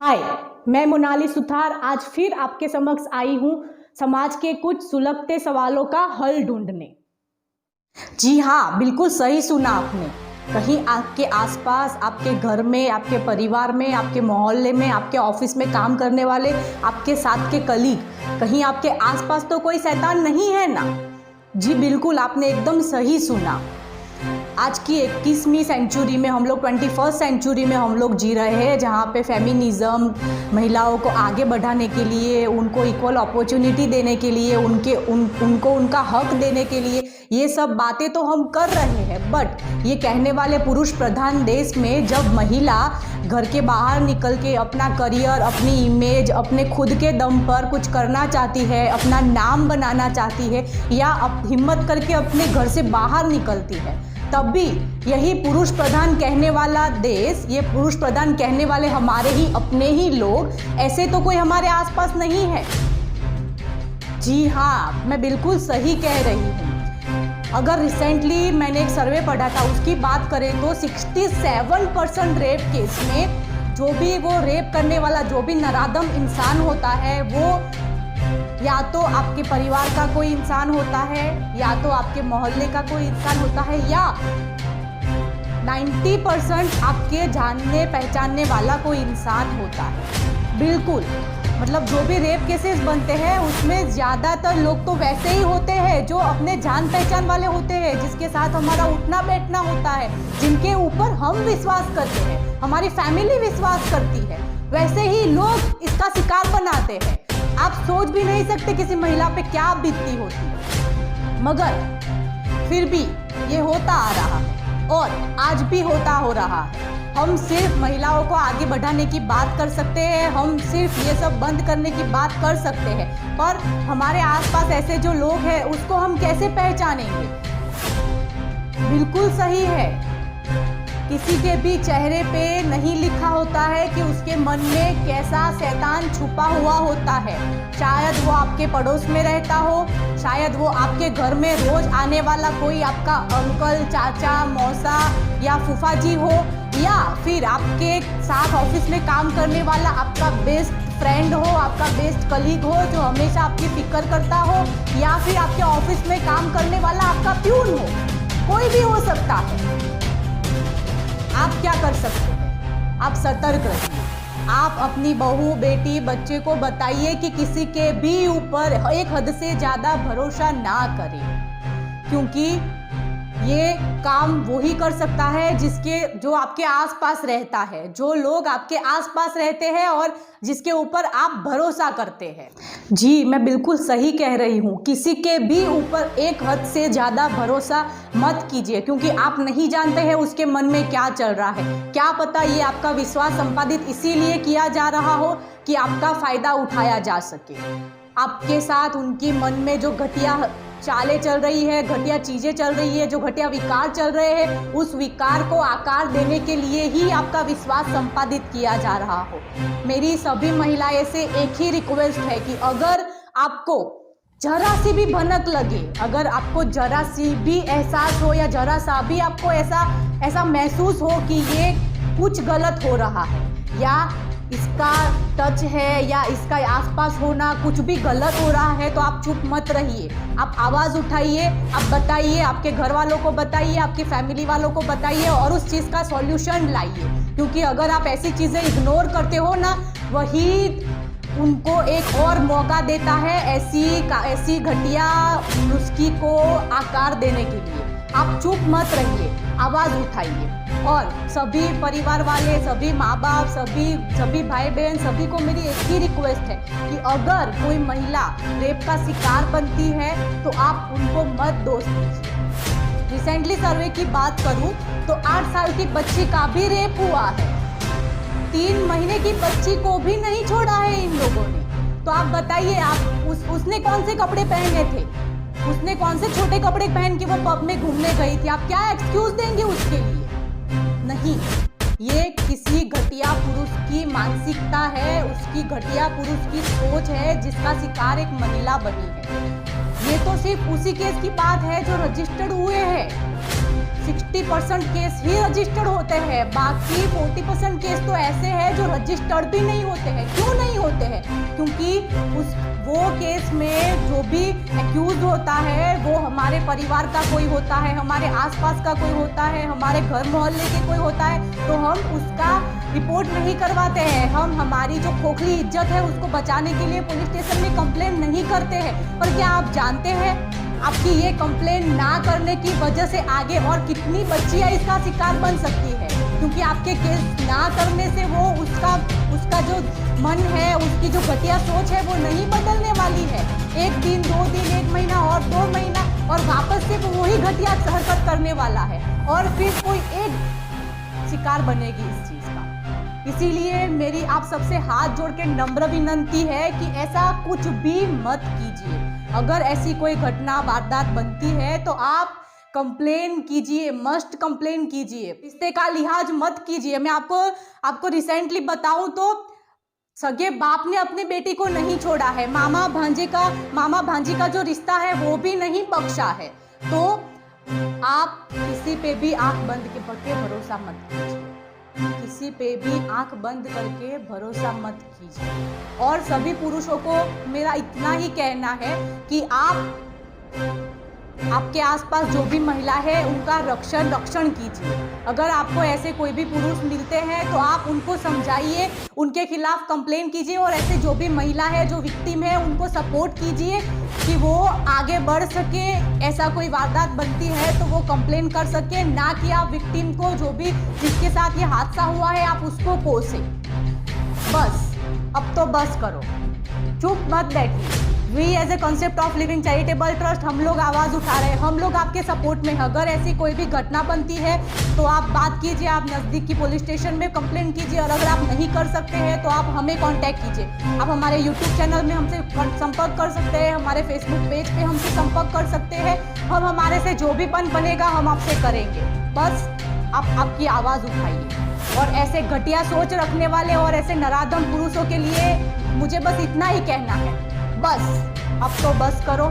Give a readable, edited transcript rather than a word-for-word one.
हाय, मैं मोनाली सुथार आज फिर आपके समक्ष आई हूँ समाज के कुछ सुलगते सवालों का हल ढूंढने। जी हाँ, बिल्कुल सही सुना आपने। कहीं आपके आसपास, आपके घर में, आपके परिवार में, आपके मोहल्ले में, आपके ऑफिस में काम करने वाले, आपके साथ के कलीग, कहीं आपके आसपास तो कोई शैतान नहीं है ना? जी बिल्कुल, आपने एकदम सही सुना। आज की 21वीं सेंचुरी में हम लोग 21st सेंचुरी में हम लोग जी रहे हैं, जहाँ पे फेमिनिज्म, महिलाओं को आगे बढ़ाने के लिए, उनको इक्वल अपॉर्चुनिटी देने के लिए, उनको उनका हक देने के लिए ये सब बातें तो हम कर रहे हैं। बट ये कहने वाले पुरुष प्रधान देश में जब महिला घर के बाहर निकल के अपना करियर, अपनी इमेज, अपने खुद के दम पर कुछ करना चाहती है, अपना नाम बनाना चाहती है या हिम्मत करके अपने घर से बाहर निकलती है, तब भी यही पुरुष प्रधान कहने वाला देश, ये पुरुष प्रधान कहने वाले हमारे ही अपने ही लोग, ऐसे तो कोई हमारे आसपास नहीं है। जी हाँ, मैं बिल्कुल सही कह रही हूँ। अगर रिसेंटली मैंने एक सर्वे पढ़ा था, उसकी बात करें तो 67% रेप केस में जो भी वो रेप करने वाला, जो भी नराधम इंसान होता है, वो या तो आपके परिवार का कोई इंसान होता है, या तो आपके मोहल्ले का कोई इंसान होता है, या 90% आपके जानने पहचानने वाला कोई इंसान होता है। बिल्कुल, मतलब जो भी रेप केसेस बनते हैं उसमें ज़्यादातर लोग तो वैसे ही होते हैं जो अपने जान पहचान वाले होते हैं, जिसके साथ हमारा उठना बैठना होता है, जिनके ऊपर हम विश्वास करते हैं, हमारी फैमिली विश्वास करती है, वैसे ही लोग इसका शिकार बनाते हैं। आप सोच भी नहीं सकते किसी महिला पे क्या बीतती होती, मगर फिर भी ये होता आ रहा है और आज भी होता हो रहा है। हम सिर्फ महिलाओं को आगे बढ़ाने की बात कर सकते हैं, हम सिर्फ ये सब बंद करने की बात कर सकते हैं, पर हमारे आसपास ऐसे जो लोग हैं उसको हम कैसे पहचानेंगे? बिल्कुल सही है, किसी के भी चेहरे पे नहीं लिखा होता है कि उसके मन में कैसा शैतान छुपा हुआ होता है। शायद वो आपके पड़ोस में रहता हो, शायद वो आपके घर में रोज आने वाला कोई आपका अंकल, चाचा, मौसा या फूफा जी हो, या फिर आपके साथ ऑफिस में काम करने वाला आपका बेस्ट फ्रेंड हो, आपका बेस्ट कलीग हो जो हमेशा आपकी फिक्र करता हो, या फिर आपके ऑफिस में काम करने वाला आपका प्यून हो, कोई भी हो सकता है। आप क्या कर सकते हैं? आप सतर्क रहिए। आप अपनी बहू, बेटी, बच्चे को बताइए कि किसी के भी ऊपर एक हद से ज़्यादा भरोसा ना करें, क्योंकि ये काम वही कर सकता है जो आपके आसपास रहता है, जो लोग आपके आसपास रहते हैं और जिसके ऊपर आप भरोसा करते हैं। जी, मैं बिल्कुल सही कह रही हूँ, किसी के भी ऊपर एक हद से ज़्यादा भरोसा मत कीजिए, क्योंकि आप नहीं जानते हैं उसके मन में क्या चल रहा है। क्या पता ये आपका विश्वास संपादित इसीलिए किया जा रहा हो कि आपका फ़ायदा उठाया जा सके। आपके साथ उनकी मन में जो घटिया चालें चल रही है, घटिया चीज़ें चल रही है, जो घटिया विकार चल रहे हैं, उस विकार को आकार देने के लिए ही आपका विश्वास संपादित किया जा रहा हो। मेरी सभी महिलाएं से एक ही रिक्वेस्ट है कि अगर आपको जरा सी भी भनक लगे, अगर आपको जरा सी भी एहसास हो या जरा सा भी आपको ऐसा महसूस हो कि ये कुछ गलत हो रहा है, या इसका टच है, या इसका आसपास होना कुछ भी गलत हो रहा है, तो आप चुप मत रहिए। आप आवाज़ उठाइए, आप बताइए, आपके घर वालों को बताइए, आपकी फैमिली वालों को बताइए और उस चीज़ का सॉल्यूशन लाइए, क्योंकि अगर आप ऐसी चीज़ें इग्नोर करते हो ना, वही उनको एक और मौका देता है ऐसी घटिया नुस्खी को आकार देने के लिए। आप चुप मत रहिए, आवाज़ उठाइए। और सभी परिवार वाले, सभी माँ बाप, सभी भाई बहन, सभी को मेरी एक ही रिक्वेस्ट है कि अगर कोई महिला रेप का शिकार बनती है तो आप उनको मत दोष दीजिए। रिसेंटली सर्वे की बात करूं तो 8 साल की बच्ची का भी रेप हुआ है, 3 महीने की बच्ची को भी नहीं छोड़ा है इन लोगों ने। तो आप बताइए, आप उसने कौन से कपड़े पहने थे, उसने कौन से छोटे कपड़े पहन के वो पब में घूमने गई थी? आप क्या एक्सक्यूज देंगे उसके लिए? नहीं, ये किसी घटिया पुरुष की मानसिकता है, उसकी घटिया पुरुष की सोच है, जिसका शिकार एक महिला बनी है। ये तो सिर्फ उसी केस की बात है जो रजिस्टर्ड हुए हैं। 60% केस ही रजिस्टर्ड होते हैं, बाकी 40% केस तो ऐसे हैं जो रजिस्टर्ड भी नहीं होते हैं। क्यों नहीं होते हैं? क्योंकि वो केस में जो भी एक्यूज होता है वो हमारे परिवार का कोई होता है, हमारे आसपास का कोई होता है, हमारे घर मोहल्ले के कोई होता है, तो हम उसका रिपोर्ट नहीं करवाते हैं। हम हमारी जो खोखली इज्जत है उसको बचाने के लिए पुलिस स्टेशन में कंप्लेन नहीं करते हैं। पर क्या आप जानते हैं आपकी ये कंप्लेन ना करने की वजह से आगे और कितनी बच्चियां इसका शिकार बन सकती है? क्योंकि आपके केस ना करने से वो उसका जो मन है, उसकी जो घटिया सोच है वो नहीं बदलने वाली है। 1 दिन 2 दिन 1 महीना और 2 महीना और वापस से वो वही घटिया हरकत करने वाला है और फिर कोई एक शिकार बनेगी इस चीज का। इसीलिए मेरी आप सबसे हाथ जोड़ के नम्र विनती है कि ऐसा कुछ भी मत कीजिए। अगर ऐसी कोई घटना वारदात बनती है तो आप कंप्लेन कीजिए, मस्ट कंप्लेन कीजिए, रिश्ते का लिहाज मत कीजिए। मैं आपको रिसेंटली बताऊं तो सगे बाप ने अपनी बेटी को नहीं छोड़ा है, मामा भांजी का जो रिश्ता है वो भी नहीं बख्शा है। तो आप किसी पे भी आंख बंद करके भरोसा मत कीजिए, किसी पे भी आंख बंद करके भरोसा मत कीजिए। और सभी पुरुषों को मेरा इतना ही कहना है कि आपके आसपास जो भी महिला है उनका रक्षण कीजिए। अगर आपको ऐसे कोई भी पुरुष मिलते हैं तो आप उनको समझाइए, उनके खिलाफ कंप्लेन कीजिए और ऐसे जो भी महिला है जो विक्टिम है उनको सपोर्ट कीजिए कि वो आगे बढ़ सके। ऐसा कोई वारदात बनती है तो वो कंप्लेन कर सके, ना कि आप विक्टिम को, जो भी जिसके साथ ये हादसा हुआ है, आप उसको कोसे। बस अब तो बस करो, चुप मत बैठिए। We as a concept of living charitable trust हम लोग आवाज़ उठा रहे हैं, हम लोग आपके सपोर्ट में हैं। अगर ऐसी कोई भी घटना बनती है तो आप बात कीजिए, आप नज़दीक की पुलिस स्टेशन में कंप्लेंट कीजिए। और अगर आप नहीं कर सकते हैं तो आप हमें कांटेक्ट कीजिए। आप हमारे यूट्यूब चैनल में हमसे संपर्क कर सकते हैं, हमारे फेसबुक पेज पे हमसे संपर्क कर सकते हैं। हम हमारे से जो भी बनेगा हम आपसे करेंगे। बस आप आपकी आवाज़ उठाइए। और ऐसे घटिया सोच रखने वाले और ऐसे नराधम पुरुषों के लिए मुझे बस इतना ही कहना है, बस अब तो बस करो।